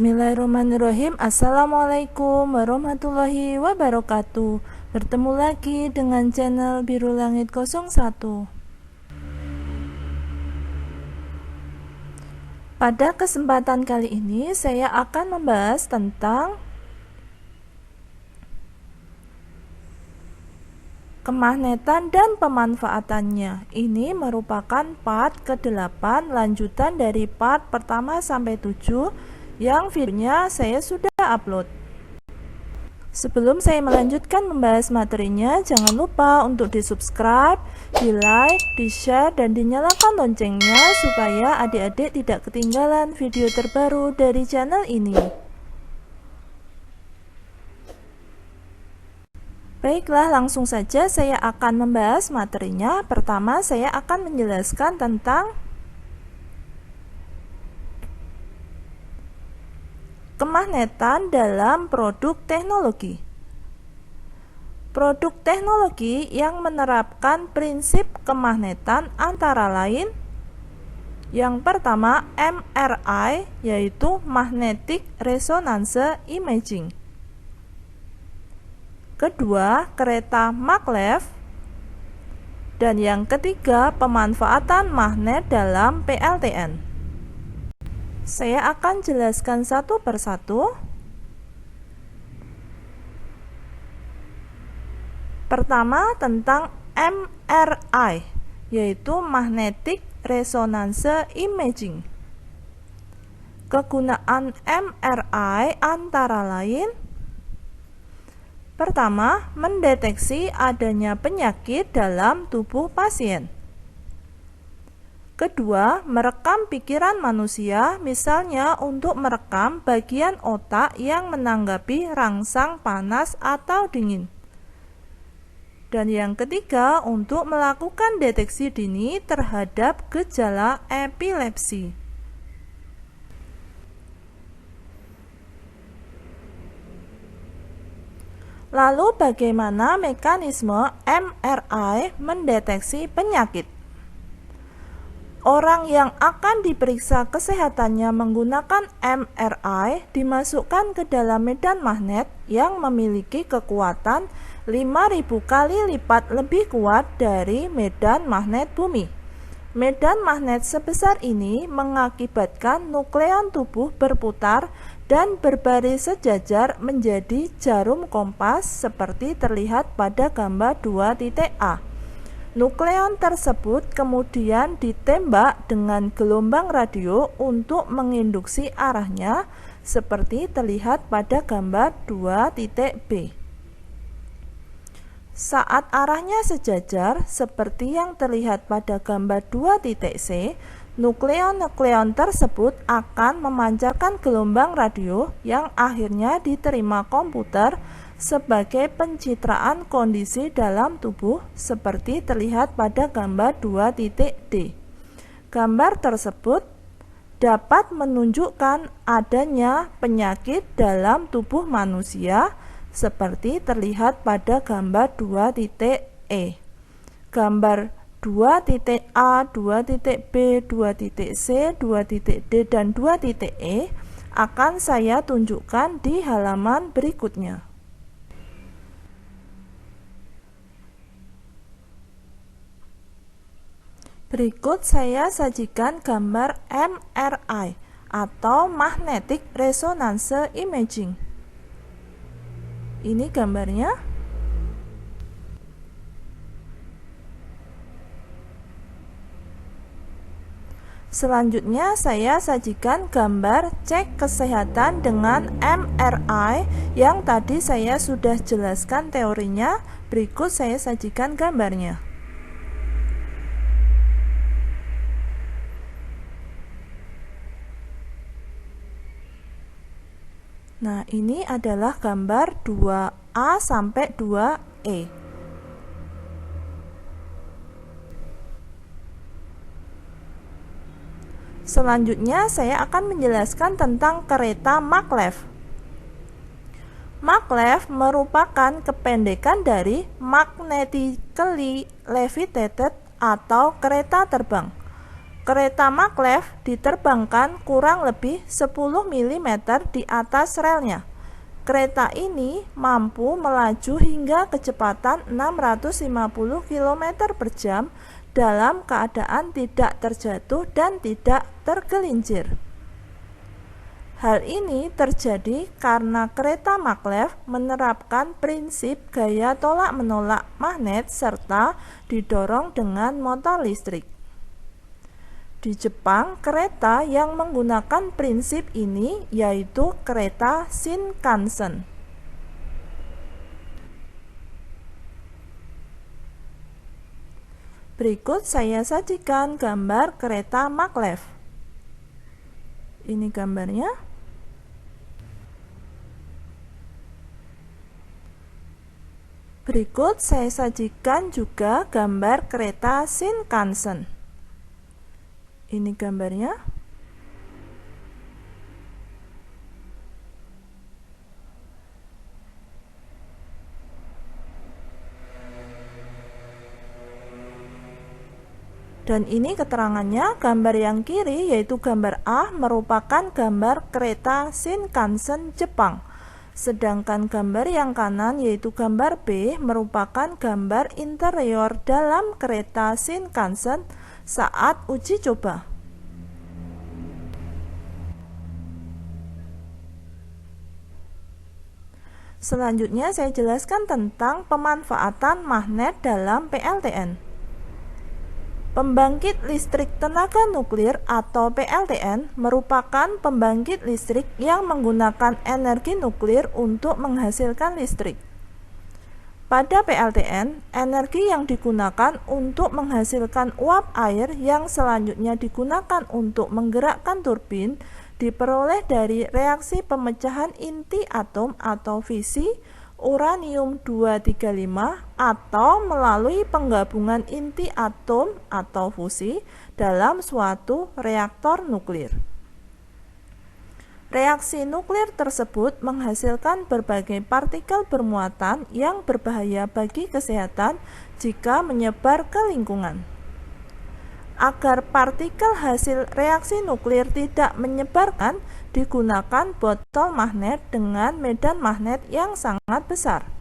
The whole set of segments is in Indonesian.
Bismillahirrahmanirrahim. Assalamualaikum warahmatullahi wabarakatuh. Bertemu lagi dengan channel Biru Langit 01. Pada kesempatan kali ini saya akan membahas tentang kemagnetan dan pemanfaatannya. Ini merupakan part ke-8 lanjutan dari part pertama sampai 7 yang videonya saya sudah upload. Sebelum saya melanjutkan membahas materinya, jangan lupa untuk di subscribe, di like, di share, dan dinyalakan loncengnya supaya adik-adik tidak ketinggalan video terbaru dari channel ini. Baiklah, langsung saja saya akan membahas materinya. Pertama, saya akan menjelaskan tentang kemagnetan dalam produk teknologi. Produk teknologi yang menerapkan prinsip kemagnetan antara lain: yang pertama, MRI, yaitu Magnetic Resonance Imaging. Kedua, kereta maglev. Dan yang ketiga, pemanfaatan magnet dalam PLTN. Saya akan jelaskan satu persatu. Pertama, tentang MRI, yaitu Magnetic Resonance Imaging. Kegunaan MRI antara lain: pertama, mendeteksi adanya penyakit dalam tubuh pasien. Kedua, merekam pikiran manusia, misalnya untuk merekam bagian otak yang menanggapi rangsang panas atau dingin. Dan yang ketiga, untuk melakukan deteksi dini terhadap gejala epilepsi. Lalu bagaimana mekanisme MRI mendeteksi penyakit? Orang yang akan diperiksa kesehatannya menggunakan MRI dimasukkan ke dalam medan magnet yang memiliki kekuatan 5.000 kali lipat lebih kuat dari medan magnet bumi. Medan magnet sebesar ini mengakibatkan nukleon tubuh berputar dan berbaris sejajar menjadi jarum kompas seperti terlihat pada gambar 2.A. Nukleon tersebut kemudian ditembak dengan gelombang radio untuk menginduksi arahnya seperti terlihat pada gambar 2.B. Saat arahnya sejajar seperti yang terlihat pada gambar 2.C, nukleon-nukleon tersebut akan memancarkan gelombang radio yang akhirnya diterima komputer sebagai pencitraan kondisi dalam tubuh seperti terlihat pada gambar 2.D. Gambar tersebut dapat menunjukkan adanya penyakit dalam tubuh manusia seperti terlihat pada gambar 2.E. Gambar 2.A, 2.B, 2.C, 2.D, dan 2.E akan saya tunjukkan di halaman berikutnya. Berikut saya sajikan gambar MRI atau Magnetic Resonance Imaging. Ini gambarnya. Selanjutnya saya sajikan gambar cek kesehatan dengan MRI yang tadi saya sudah jelaskan teorinya. Berikut saya sajikan gambarnya. Nah, ini adalah gambar 2A sampai 2E. Selanjutnya saya akan menjelaskan tentang kereta maglev. Maglev merupakan kependekan dari magnetically levitated atau kereta terbang. Kereta maglev diterbangkan kurang lebih 10 mm di atas relnya. Kereta ini mampu melaju hingga kecepatan 650 km per jam dalam keadaan tidak terjatuh dan tidak tergelincir. Hal ini terjadi karena kereta maglev menerapkan prinsip gaya tolak-menolak magnet serta didorong dengan motor listrik. Di Jepang, kereta yang menggunakan prinsip ini yaitu kereta Shinkansen. Berikut saya sajikan gambar kereta maglev. Ini gambarnya. Berikut saya sajikan juga gambar kereta Shinkansen. Ini gambarnya. Dan ini keterangannya. Gambar yang kiri yaitu gambar A merupakan gambar kereta Shinkansen Jepang. Sedangkan gambar yang kanan yaitu gambar B merupakan gambar interior dalam kereta Shinkansen saat uji coba. Selanjutnya saya jelaskan tentang pemanfaatan magnet dalam PLTN. Pembangkit listrik tenaga nuklir atau PLTN merupakan pembangkit listrik yang menggunakan energi nuklir untuk menghasilkan listrik. Pada PLTN, energi yang digunakan untuk menghasilkan uap air yang selanjutnya digunakan untuk menggerakkan turbin diperoleh dari reaksi pemecahan inti atom atau fisi uranium-235 atau melalui penggabungan inti atom atau fusi dalam suatu reaktor nuklir. Reaksi nuklir tersebut menghasilkan berbagai partikel bermuatan yang berbahaya bagi kesehatan jika menyebar ke lingkungan. Agar partikel hasil reaksi nuklir tidak menyebarkan, digunakan botol magnet dengan medan magnet yang sangat besar.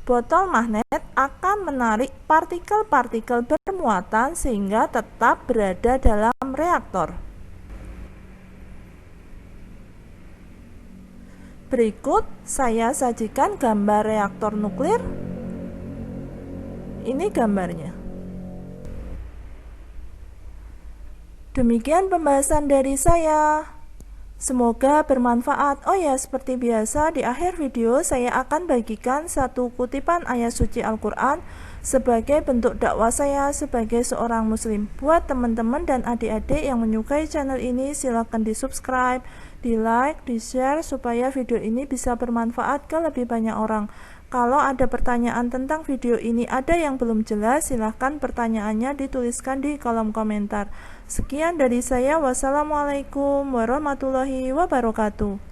Botol magnet akan menarik partikel-partikel bermuatan sehingga tetap berada dalam reaktor. Berikut saya sajikan gambar reaktor nuklir. Ini gambarnya. Demikian pembahasan dari saya. Semoga bermanfaat. Oh ya, seperti biasa di akhir video saya akan bagikan satu kutipan ayat suci Al-Quran sebagai bentuk dakwah saya sebagai seorang muslim. Buat teman-teman dan adik-adik yang menyukai channel ini, silahkan di subscribe, di like, di share supaya video ini bisa bermanfaat ke lebih banyak orang. Kalau ada pertanyaan tentang video ini ada yang belum jelas, silahkan pertanyaannya dituliskan di kolom komentar. Sekian dari saya. Wassalamualaikum warahmatullahi wabarakatuh.